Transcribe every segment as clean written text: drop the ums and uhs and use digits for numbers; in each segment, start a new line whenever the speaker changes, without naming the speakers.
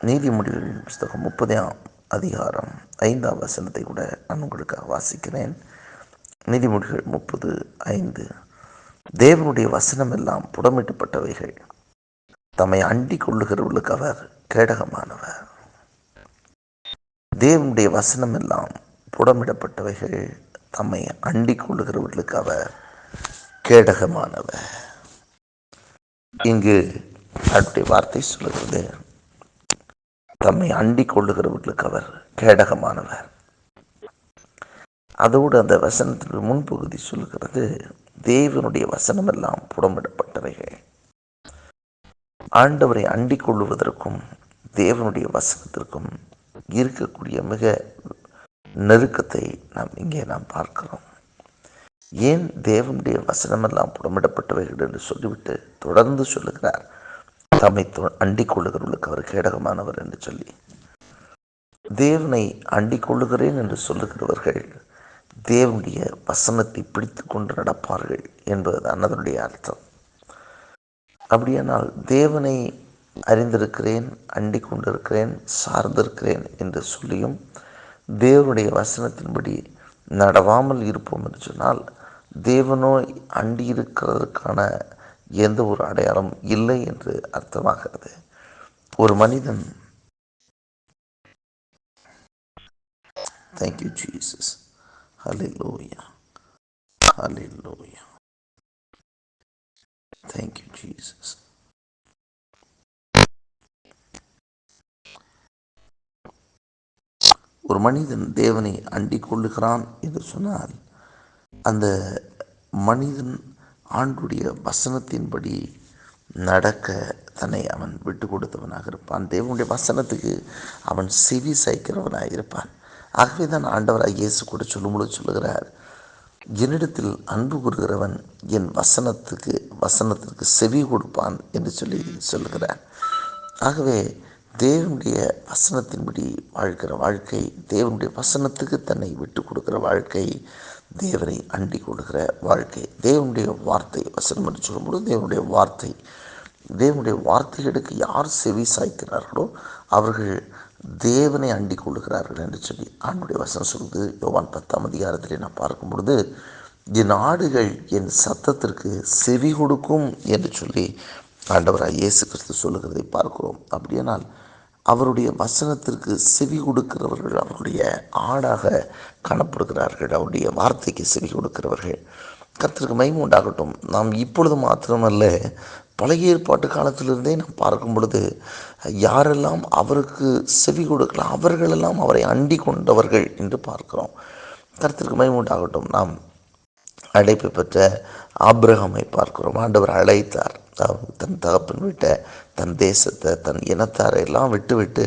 நீதிமொழிகளின் புஸ்தகம் 30ஆம் அதிகாரம் 5ஆம் வசனத்தை கூட நான் உங்களுக்காக வாசிக்கிறேன். நீதிமொழிகள் 30:5. தேவனுடைய வசனம் எல்லாம் புடமிட்டப்பட்டவைகள், தம்மை அண்டிக் கொள்ளுகிறவர்களுக்கு அவர் கேடகமானவர். தேவனுடைய வசனம் எல்லாம் புடமிடப்பட்டவைகள், தம்மை அண்டிக் கொள்ளுகிறவர்களுக்கு அவர் கேடகமானவர். இங்கு அவருடைய வார்த்தை சொல்லுகிறது, தம்மை அண்டிக் கொள்ளுகிறவர்களுக்கு அவர் கேடகமானவர். அதோடு அந்த வசனத்திற்கு முன்பகுதி சொல்லுகிறது, தேவனுடைய வசனம் எல்லாம் புடமிடப்பட்டவைகள். ஆண்டவரை அண்டிக் கொள்ளுவதற்கும் தேவனுடைய வசனத்திற்கும் இருக்கக்கூடிய மிக நெருக்கத்தை நாம் பார்க்கிறோம். ஏன் தேவனுடைய வசனமெல்லாம் புடமிடப்பட்டவைகள் என்று சொல்லிவிட்டு தொடர்ந்து சொல்லுகிறார், தம்மை அண்டிக் கொள்ளுகிறவர்களுக்கு அவர் கேடகமானவர் என்று சொல்லி. தேவனை அண்டிக் கொள்ளுகிறேன் என்று சொல்லுகிறவர்கள் தேவனுடைய வசனத்தை பிடித்து கொண்டு நடப்பார்கள் என்பதுதான் அதனுடைய அர்த்தம். அப்படியானால் தேவனை அறிந்திருக்கிறேன், அண்டிக் கொண்டிருக்கிறேன், சார்ந்திருக்கிறேன் என்று சொல்லியும் தேவனுடைய வசனத்தின்படி நடவாமல் இருப்போம் என்று சொன்னால் தேவனோ அண்டி இருக்கிறதுக்கான எந்த ஒரு அடையாளம் இல்லை என்று அர்த்தமாகிறது. ஒரு மனிதன், Thank you Jesus, Hallelujah, Hallelujah, Thank you Jesus. ஒரு மனிதன் தேவனை அண்டிக் கொள்ளுகிறான் என்று சொன்னால் அந்த மனிதன் ஆண்டுடைய வசனத்தின்படி நடக்க தன்னை அவன் விட்டு கொடுத்தவனாக இருப்பான். தேவனுடைய வசனத்துக்கு அவன் செவி சாய்க்கிறவனாக இருப்பான். ஆகவே தான் ஆண்டவராக இயேசு கூட சொல்லும்போது சொல்லுகிறார், என்னிடத்தில் அன்பு கூறுகிறவன் என் வசனத்திற்கு செவி கொடுப்பான் என்று சொல்லுகிறார். ஆகவே தேவனுடைய வசனத்தின்படி வாழ்கிற வாழ்க்கை, தேவனுடைய வசனத்துக்கு தன்னை விட்டு கொடுக்கிற வாழ்க்கை, தேவனை அண்டிக் கொள்கிற வாழ்க்கை. தேவனுடைய வார்த்தை வசனம் என்று சொல்லும்போது தேவனுடைய வார்த்தைகளுக்கு யார் செவி சாய்க்கிறார்களோ அவர்கள் தேவனை அண்டிக் கொள்ளுகிறார்கள் என்று சொல்லி ஆண்டுடைய வசனம் சொல்லுது. யோவான் 10ஆம் அதிகாரத்திலே நான் பார்க்கும் பொழுது, என் ஆடுகள் என் சத்தத்திற்கு செவி கொடுக்கும் என்று சொல்லி ஆண்டவராக இயேசு கிறிஸ்து சொல்லுகிறதை பார்க்கிறோம். அப்படியானால் அவருடைய வசனத்திற்கு செவி கொடுக்கிறவர்கள் அவருடைய ஆடாக காணப்படுகிறார்கள். அவருடைய வார்த்தைக்கு செவி கொடுக்கிறவர்கள். கர்த்தருக்கு மகிமை உண்டாகட்டும். நாம் இப்பொழுது மாத்திரமல்ல, பழைய ஏற்பாட்டு காலத்திலிருந்தே நாம் பார்க்கும் பொழுது யாரெல்லாம் அவருக்கு செவி கொடுக்கலாம் அவர்களெல்லாம் அவரை அண்டி கொண்டவர்கள் என்று பார்க்கிறோம். கர்த்தருக்கு மகிமை உண்டாகட்டும். நாம் அழைப்பு பெற்ற ஆபிரகாமை பார்க்கிறோம். ஆண்டவர் அழைத்தார். தன் தகப்பன் வீட்டை, தன் தேசத்தை, தன் இனத்தாரை எல்லாம் விட்டு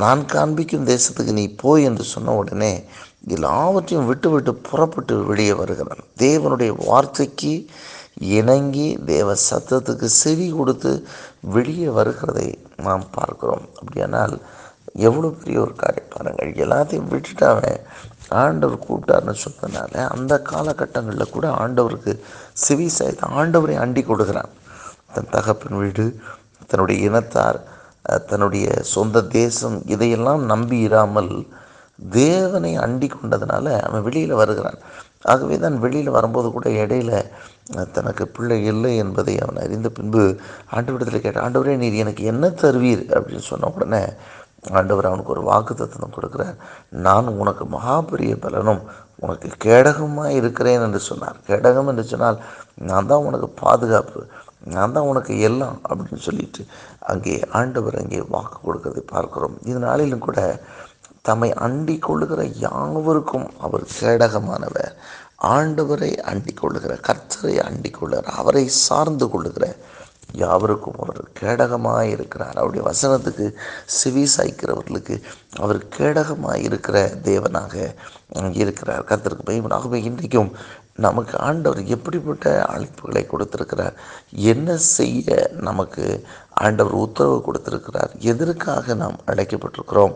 நான் காண்பிக்கும் தேசத்துக்கு நீ போய் என்று சொன்ன உடனே எல்லாவற்றையும் விட்டு புறப்பட்டு வெளியே வருகிறான். தேவனுடைய வார்த்தைக்கு இணங்கி தேவ சத்தத்துக்கு செவி கொடுத்து வெளியே வருகிறதை நாம் பார்க்கிறோம். அப்படியானால் எவ்வளோ பெரிய ஒரு காரியம் பாருங்கள். எல்லாத்தையும் விட்டுட்டாவன் ஆண்டவர் கூப்பிட்டார்னு சொன்னதுனால அந்த காலகட்டங்களில் கூட ஆண்டவருக்கு செவி சாய்த்து ஆண்டவரை அண்டி கொடுக்குறான். தன் தகப்பன் வீடு, தன்னுடைய இனத்தார், தன்னுடைய சொந்த தேசம், இதையெல்லாம் நம்பி இராமல் தேவனை அண்டி கொண்டதுனால அவன் வெளியில் வருகிறான். ஆகவே தான் வெளியில் வரும்போது கூட இடையில தனக்கு பிள்ளை இல்லை என்பதை அவன் அறிந்த பின்பு ஆண்டவரிடத்தில் கேட்டான், ஆண்டவரே நீர் எனக்கு என்ன தருவீர் அப்படின்னு சொன்ன உடனே ஆண்டவர் அவனுக்கு ஒரு வாக்குத்தத்தம் கொடுக்கிறார். நான் உனக்கு மகாபெரிய பலனும் உனக்கு கேடகமாக இருக்கிறேன் என்று சொன்னார். கேடகம் என்று சொன்னால் நான் தான் உனக்கு பாதுகாப்பு, நான் தான் உனக்கு எல்லாம் அப்படின்னு சொல்லிட்டு அங்கே ஆண்டவர் அங்கே வாக்கு கொடுக்கறதை பார்க்கிறோம். இது நாளிலும் கூட தம்மை அண்டிக் கொள்ளுகிற யாவருக்கும் அவர் கேடகமானவர். ஆண்டவரை அண்டிக் கொள்ளுகிற, கர்த்தரை அண்டிக் கொள்ளுகிற, அவரை சார்ந்து கொள்ளுகிற யாவருக்கும் அவர் கேடகமாக இருக்கிறார். அவருடைய வசனத்துக்கு செவி சாய்க்கிறவர்களுக்கு அவர் கேடகமாக இருக்கிற தேவனாக இருக்கிறார். கர்த்தருக்கு பயப்படாகவே இன்றைக்கும் நமக்கு ஆண்டவர் எப்படிப்பட்ட அழைப்புகளை கொடுத்திருக்கிறார், என்ன செய்ய நமக்கு ஆண்டவர் உத்தரவு கொடுத்திருக்கிறார், எதற்காக நாம் அழைக்கப்பட்டிருக்கிறோம்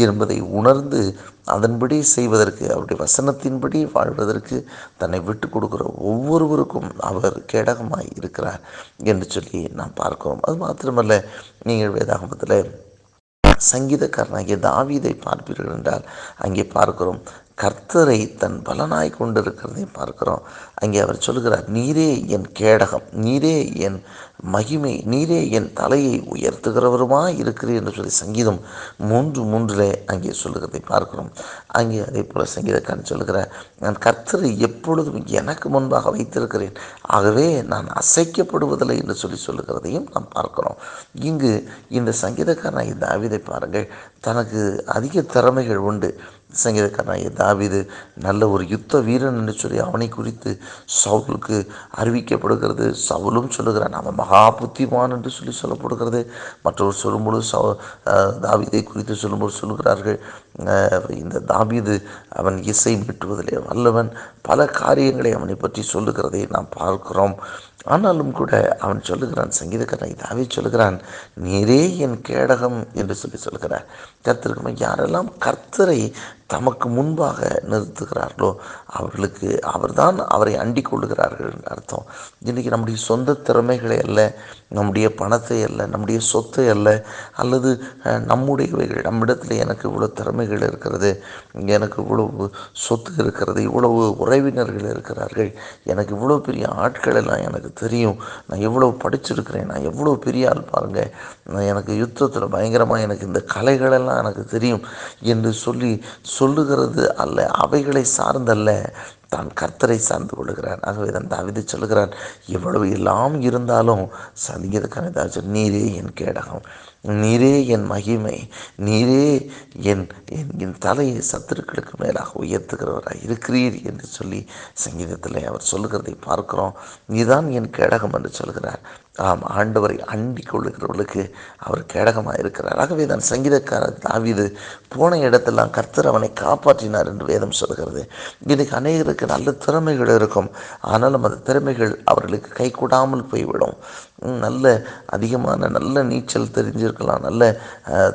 என்பதை உணர்ந்து அதன்படி செய்வதற்கு, அவருடைய வசனத்தின்படி வாழ்வதற்கு தன்னை விட்டு கொடுக்கிற ஒவ்வொருவருக்கும் அவர் கேடகமாய் இருக்கிறார் என்று சொல்லி நாம் பார்க்கிறோம். அது மாத்திரமல்ல, நீங்கள் வேதாகமத்தில் சங்கீதக்காரனாகிய தாவீதை பார்ப்பீர்கள் என்றால் அங்கே பார்க்கிறோம் கர்த்தரை தன் பலனாய் கொண்டிருக்கிறதை பார்க்கிறோம். அங்கே அவர் சொல்கிறார், நீரே என் கேடகம், நீரே என் மகிமை, நீரே என் தலையை உயர்த்துகிறவருமாய் இருக்கிறீர் என்று சொல்லி சங்கீதம் 3:3 அங்கே சொல்லுகிறதை பார்க்கிறோம். அங்கே அதே போல சங்கீதக்காரன் சொல்லுகிறார், நான் கர்த்தரை எப்பொழுதும் எனக்கு முன்பாக வைத்திருக்கிறேன், ஆகவே நான் அசைக்கப்படுவதில்லை என்று சொல்லி சொல்லுகிறதையும் நாம் பார்க்கிறோம். இங்கு இந்த சங்கீதக்காரனாகிய தாவீதை பாருங்கள், தனக்கு அதிக திறமைகள் உண்டு. சங்கீதக்காரனாகிய தாவீது நல்ல ஒரு யுத்த வீரன் என்று சொல்லி அவனை குறித்து சவுலுக்கு அறிவிக்கப்படுகிறது. சவுலும் சொல்லுகிறான், அவன் மகா புத்திமான் என்று சொல்லி சொல்லப்படுகிறது. மற்றொரு சொல்லும்போது தாவீதை குறித்து சொல்லும்போது சொல்லுகிறார்கள், இந்த தாவீது அவன் இசை மீட்டுவதிலே வல்லவன், பல காரியங்களை அவனை பற்றி சொல்லுகிறதை நாம் பார்க்கிறோம். ஆனாலும் கூட அவன் சொல்லுகிறான், சங்கீதக்காரன் தாவீது சொல்லுகிறான், நீரே என் கேடகம் என்று சொல்லி சொல்கிறார். கர்த்தருக்கு யாரெல்லாம் கர்த்தரை தமக்கு முன்பாக நிறுத்துகிறார்களோ அவர்களுக்கு அவர்தான் அவரை அண்டிக் கொள்ளுகிறார்கள் என்று அர்த்தம். இன்றைக்கி நம்முடைய சொந்த திறமைகளை அல்ல, நம்முடைய பணத்தை அல்ல, நம்முடைய சொத்தை அல்ல, அல்லது நம்முடையவைகள், நம்மிடத்தில் எனக்கு இவ்வளோ திறமைகள் இருக்கிறது, எனக்கு இவ்வளவு சொத்து இருக்கிறது, இவ்வளவு உறவினர்கள் இருக்கிறார்கள், எனக்கு இவ்வளோ பெரிய ஆட்கள் எல்லாம் எனக்கு தெரியும், நான் எவ்வளோ படிச்சிருக்கிறேன், நான் எவ்வளோ பெரிய ஆள் பாருங்கள், எனக்கு யுத்தத்தில் பயங்கரமாக எனக்கு இந்த கலைகளெல்லாம் எனக்கு தெரியும் என்று சொல்லுகிறது அல்ல, அவைகளை சார்ந்தல்ல, தான் கர்த்தரை சார்ந்து கொள்கிறான். ஆகவே தான் தாவீது சொல்லுகிறான், எவ்வளவு எல்லாம் இருந்தாலும் சங்கீதக்காரன், நீரே என் கேடகம், நீரே என் மகிமை, நீரே என் என் தலையை சத்துருக்களுக்கு மேலாக உயர்த்துகிறவராக இருக்கிறீர் என்று சொல்லி சங்கீதத்தில் அவர் சொல்லுகிறதை பார்க்கிறோம். நீதான் என் கேடகம் என்று சொல்கிறார். ஆம், ஆண்டவரை அண்டிக் கொள்ளுகிறவர்களுக்கு அவர் கேடகமாக இருக்கிறார். ஆகவே தான் சங்கீதக்காரர் தாவீது போன இடத்தெல்லாம் கர்த்தர் அவனை காப்பாற்றினார் என்று வேதம் சொல்கிறது. இன்றைக்கு அநேகருக்கு நல்ல திறமைகள் இருக்கும், ஆனாலும் அந்த திறமைகள் அவர்களுக்கு கைகூடாமல் போய்விடும். அதிகமான நல்ல நீச்சல் தெரிஞ்சிருக்கலாம், நல்ல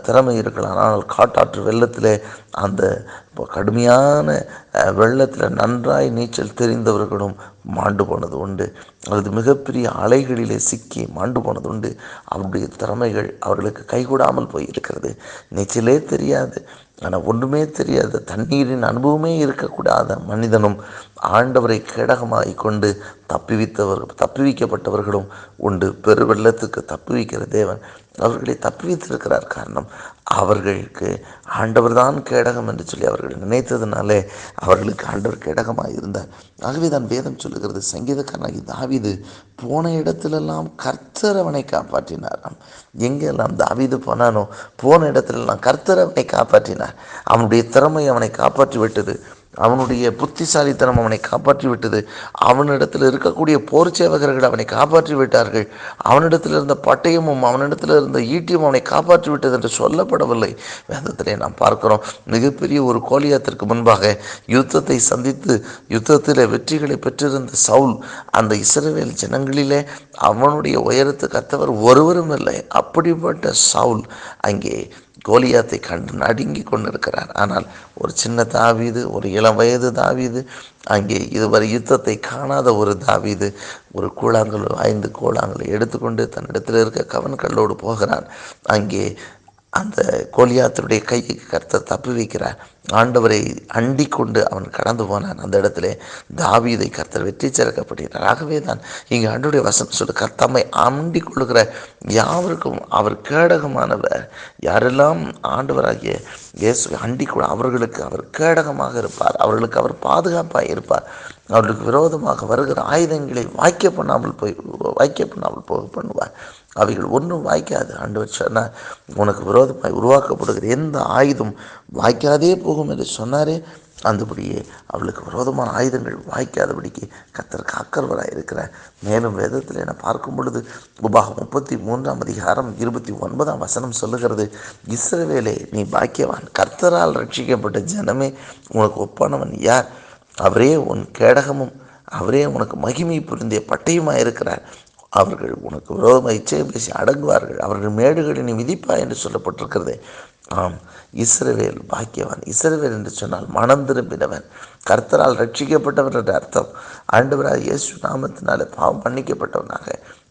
திறமை இருக்கலாம், ஆனால் காட்டாற்று வெள்ளத்தில் அந்த கடுமையான வெள்ளத்தில் நன்றாய் நீச்சல் தெரிந்தவர்களும் மாண்டு போனது உண்டு, அல்லது மிகப்பெரிய அலைகளிலே சிக்கி மாண்டு போனது உண்டு. அவருடைய திறமைகள் அவர்களுக்கு கைகூடாமல் போயிருக்கிறது. நீச்சலே தெரியாது, ஆனால் ஒன்றுமே தெரியாது, தண்ணீரின் அனுபவமே இருக்கக்கூடாத மனிதனும் ஆண்டவரை கேடகமாய் கொண்டு தப்புவிக்கப்பட்டவர்களும் உண்டு. பெருவெள்ளத்துக்கு தப்புவிக்கிற தேவன் அவர்களை தப்புவித்திருக்கிறார். காரணம், அவர்களுக்கு ஆண்டவர் தான் கேடகம் என்று சொல்லி அவர்கள் நினைத்ததுனாலே அவர்களுக்கு ஆண்டவர் கேடகமாக இருந்தார். ஆகவே தான் வேதம் சொல்லுகிறது, சங்கீதக்காரனாகி தாவீது போன இடத்திலெல்லாம் கர்த்தர் அவனை காப்பாற்றினாராம். எங்கெல்லாம் தாவீது போனானோ போன இடத்திலெல்லாம் கர்த்தர் அவனை காப்பாற்றினார். அவனுடைய திறமை அவனை காப்பாற்றி விட்டது, அவனுடைய புத்திசாலித்தனம் அவனை காப்பாற்றி விட்டது, அவனிடத்தில் இருக்கக்கூடிய போர் சேவகர்கள் அவனை காப்பாற்றி விட்டார்கள், அவனிடத்தில் இருந்த பட்டயமும் அவனிடத்தில் இருந்த ஈட்டியும் அவனை காப்பாற்றி விட்டது என்று சொல்லப்படவில்லை. வேதத்திலே நாம் பார்க்கிறோம், மிகப்பெரிய ஒரு கோலியாத்திற்கு முன்பாக யுத்தத்தை சந்தித்து யுத்தத்தில் வெற்றிகளை பெற்றிருந்த சவுல், அந்த இஸ்ரவேல் ஜனங்களிலே அவனுடைய உயரத்துக்கு அத்தவர் ஒருவரும் இல்லை. அப்படிப்பட்ட சவுல் அங்கே கோலியாத்தை கண்டு நடுங்கி கொண்டிருக்கிறார். ஆனால் ஒரு சின்ன தாவீது, ஒரு இளம் வயது தாவீது, அங்கே இதுவரை யுத்தத்தை காணாத ஒரு தாவீது ஒரு கூழாங்கல் 5 கூழாங்கலை எடுத்துக்கொண்டு தன்னிடத்தில் இருக்க கவன்கல்லோடு போகிறான். அங்கே அந்த கோலியாத்தினுடைய கைக்கு கர்த்தர் தப்பி வைக்கிறார். ஆண்டவரை அண்டிக் கொண்டு அவன் கடந்து போனான். அந்த இடத்துல தாவீதை கர்த்தர் வெற்றி சேர்க்கப்படுகிறார். ஆகவே தான் இங்கே ஆண்டவருடைய வசனம் சொல்லு, கர்த்தம்மை அண்டிக் கொள்ளுகிற யாவருக்கும் அவர் கேடகமானவர். யாரெல்லாம் ஆண்டவராகிய இயேசுவை அண்டிக் கொள்ள அவர்களுக்கு அவர் கேடகமாக இருப்பார், அவர்களுக்கு அவர் பாதுகாப்பாக இருப்பார். அவர்களுக்கு விரோதமாக வருகிற ஆயுதங்களை வாய்க்க பண்ணாமல் போக பண்ணுவார். அவைகள் ஒன்றும் வாய்க்காது. ஆண்டவர் சொன்னார், உனக்கு விரோதமாய் உருவாக்கப்படுகிற எந்த ஆயுதம் வாய்க்காதே போகும் என்று சொன்னாரே, அந்தபடியே அவளுக்கு விரோதமான ஆயுதங்கள் வாய்க்காதபடிக்கு கர்த்தர் காக்கிறவராக இருக்கிறார். மேலும் வேதத்தில் என பார்க்கும் பொழுது உபாகம் 33:29 சொல்லுகிறது, இஸ்ரவேலே நீ பாக்கியவான், கர்த்தரால் ரட்சிக்கப்பட்ட ஜனமே உனக்கு ஒப்பானவன் யார்? அவரே உன் கேடகமும் அவரே உனக்கு மகிமை புரிந்திய பட்டயமாக இருக்கிறார். அவர்கள் உனக்கு விரோதமாக இச்சை பேசி அடங்குவார்கள், அவர்கள் மேடுகளை நீ மிதிப்பா என்று சொல்லப்பட்டிருக்கிறது. ஆம், இஸ்ரவேல் பாக்கியவான். இஸ்ரவேல் என்று சொன்னால் மனம் திரும்பினவன், கர்த்தரால் ரட்சிக்கப்பட்டவன் என்ற அர்த்தம். ஆண்டவராக இயேசு நாமத்தினாலே பாவம் மன்னிக்கப்பட்டவனாக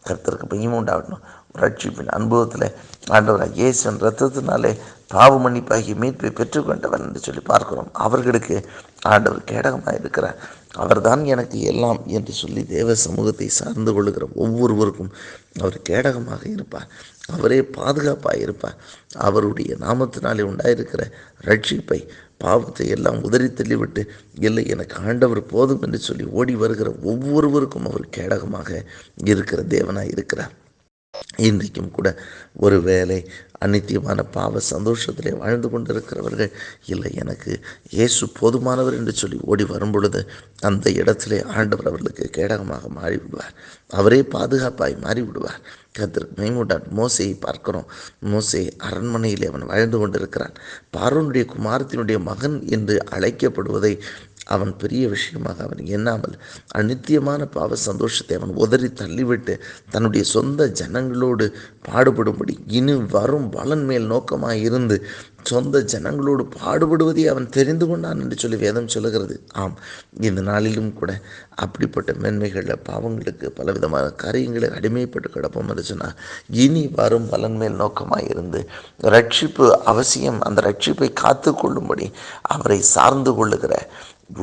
கர்த்தருக்கு மகிமை உண்டாகணும். ரட்சிப்பின் அனுபவத்தில் ஆண்டவராக இயேசுவின் இரத்தத்தினாலே பாவ மன்னிப்பாகிய மீட்பை பெற்றுக்கொண்டவர் என்று சொல்லி பார்க்கிறோம். அவர்களுக்கு ஆண்டவர் கேடகமாக இருக்கிறார். அவர்தான் எனக்கு எல்லாம் என்று சொல்லி தேவ சமூகத்தை சார்ந்து கொள்ளுகிற ஒவ்வொருவருக்கும் அவர் கேடகமாக இருப்பார். அவரே பாதுகாப்பாக இருப்பார். அவருடைய நாமத்தினாலே உண்டாயிருக்கிற ரட்சிப்பை, பாவத்தை எல்லாம் உதறி தள்ளிவிட்டு இல்லை எனக்கு ஆண்டவர் போதும் என்று சொல்லி ஓடி வருகிற ஒவ்வொருவருக்கும் அவர் கேடகமாக இருக்கிற தேவனாய் இருக்கிறார். இன்றைக்கும் கூட ஒருவேளை அநித்தியமான பாவ சந்தோஷத்திலே வாழ்ந்து கொண்டிருக்கிறவர்கள் இல்லை எனக்கு இயேசு போதுமானவர் என்று சொல்லி ஓடி வரும் பொழுது அந்த இடத்திலே ஆண்டவர் அவர்களுக்கு கேடகமாக மாறிவிடுவார். அவரே பாதுகாப்பாய் மாறிவிடுவார். கர்த்தருக்கு மகிமை. மோசேயை பார்க்கிறோம். மோசே அரண்மனையில் அவன் வாழ்ந்து கொண்டிருக்கிறான். பார்வோனுடைய குமாரத்தினுடைய மகன் என்று அழைக்கப்படுவதை அவன் பெரிய விஷயமாக அவன் எண்ணாமல் அநித்தியமான பாவ சந்தோஷத்தை அவன் உதறி தள்ளிவிட்டு தன்னுடைய சொந்த ஜனங்களோடு பாடுபடும்படி இனி வரும் பலன் மேல் நோக்கமாக இருந்து சொந்த ஜனங்களோடு பாடுபடுவதை அவன் தெரிந்து கொண்டான் என்று சொல்லி வேதம் சொல்லுகிறது. ஆம், இந்த நாளிலும் கூட அப்படிப்பட்ட மேன்மைகளில் பாவங்களுக்கு பலவிதமான காரியங்களை அடிமைப்பட்டு கிடப்போம் என்று சொன்னால் இனி வரும் பலன் மேல் நோக்கமாக இருந்து ரட்சிப்பு அவசியம், அந்த ரட்சிப்பை காத்து கொள்ளும்படி அவரை சார்ந்து கொள்ளுகிற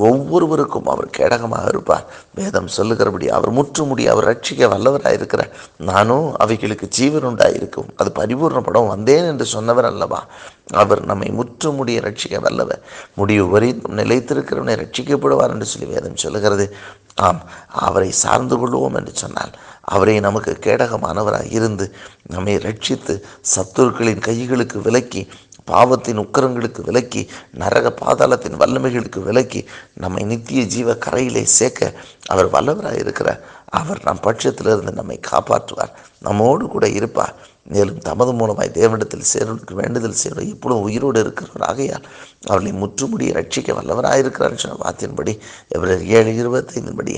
ஒவ்வொருவருக்கும் அவர் கேடகமாக இருப்பார். வேதம் சொல்லுகிறபடி அவர் முற்றுமுடி அவர் ரட்சிக்க வல்லவராக இருக்கிறார். நானும் அவைகளுக்கு ஜீவன் உண்டாயிருக்கும் அது பரிபூர்ணப்படம் வந்தேன் என்று சொன்னவர் அல்லவா. அவர் நம்மை முற்றுமுடிய ரட்சிக்க வல்லவர். முடிவு வரை நிலைத்திருக்கிறவனை ரட்சிக்கப்படுவார் என்று சொல்லி வேதம் சொல்லுகிறது. ஆம், அவரை சார்ந்து கொள்வோம் என்று சொன்னால் அவரை நமக்கு கேடகமானவராக இருந்து நம்மை ரட்சித்து சத்துருக்களின் கைகளுக்கு விலக்கி, பாவத்தின் உக்கரங்களுக்கு விலக்கி, நரக பாதாளத்தின் வல்லமைகளுக்கு விலக்கி நம்மை நித்திய ஜீவ கரையிலே சேர்க்க அவர் வல்லவராக இருக்கிறார். அவர் நம் பட்சத்திலிருந்து நம்மை காப்பாற்றுவார், நம்மோடு கூட இருப்பார். மேலும் தமது மூலமாய் தேவனிடத்தில் சேருவதற்கு வேண்டுதல் செய்வார். இப்பொழுதும் உயிரோடு இருக்கிறவர் ஆகையால் அவர்களை முற்றுமுடிய ரட்சிக்க வல்லவராக இருக்கிறார் சொன்ன வார்த்தையின்படி எபிரேயர் 7:25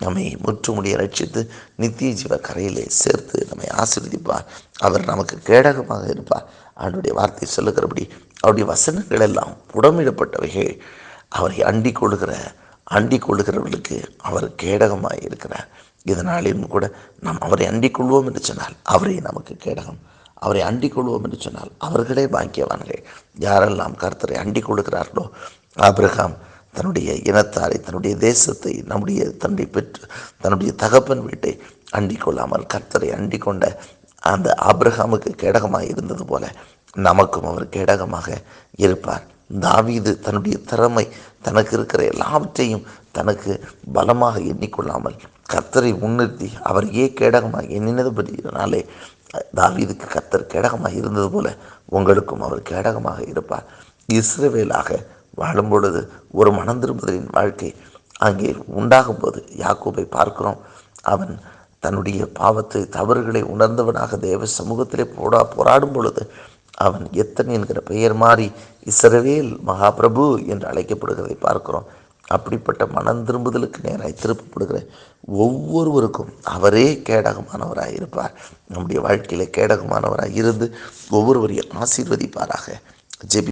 நம்மை முற்றுமுடிய ரட்சித்து நித்திய ஜீவ கரையிலே சேர்த்து நம்மை ஆசீர்வதிப்பார். அவர் நமக்கு கேடகமாக இருப்பார். அவருடைய வார்த்தை சொல்லுகிறபடி அவருடைய வசனங்கள் எல்லாம் புடமிடப்பட்டவைகள். அவரை அண்டிக் கொள்ளுகிறவர்களுக்கு அவர் கேடகமாக இருக்கிறார். இதனாலும் கூட நாம் அவரை அண்டிக் கொள்வோம் என்று சொன்னால் அவரே நமக்கு கேடகம். அவரை அண்டிக் கொள்வோம் என்று சொன்னால் அவர்களே பாக்கியவான்கள். யாரெல்லாம் கர்த்தரை அண்டிக் கொள்ளுகிறார்களோ, ஆபிரகாம் தன்னுடைய இனத்தாரை, தன்னுடைய தேசத்தை, தன்னுடைய தகப்பன் வீட்டை அண்டிக் கொள்ளாமல் கர்த்தரை அண்டிக் கொண்ட அந்த ஆபிரகாமுக்கு கேடகமாக இருந்தது போல நமக்கும் அவர் கேடகமாக இருப்பார். தாவீது தன்னுடைய திறமை, தனக்கு இருக்கிற எல்லாவற்றையும் தனக்கு பலமாக எண்ணிக்கொள்ளாமல் கர்த்தரை முன்னிறுத்தி அவரையே கேடகமாக எண்ணினதுபடினாலே தாவீதுக்கு கர்த்தர் கேடகமாக இருந்தது போல உங்களுக்கும் அவர் கேடகமாக இருப்பார். இஸ்ரவேலாக வாழும் பொழுது ஒரு மனம் திரும்புதலின் வாழ்க்கை அங்கே உண்டாகும் போது யாக்கோபை பார்க்கிறோம். அவன் தன்னுடைய பாவத்தை, தவறுகளை உணர்ந்தவனாக தேவ சமூகத்திலே போராடும் பொழுது அவன் எத்தனை என்கிற பெயர் மாறி இஸ்ரவேல் மகாபிரபு என்று அழைக்கப்படுகிறதை பார்க்கிறோம். அப்படிப்பட்ட மனம் திரும்புதலுக்கு நேராய் திருப்பப்படுகிற ஒவ்வொருவருக்கும் அவரே கேடகமானவராக இருப்பார். நம்முடைய வாழ்க்கையிலே கேடகமானவராக இருந்து ஒவ்வொருவரையும் ஆசீர்வதிப்பாராக. ஜெபி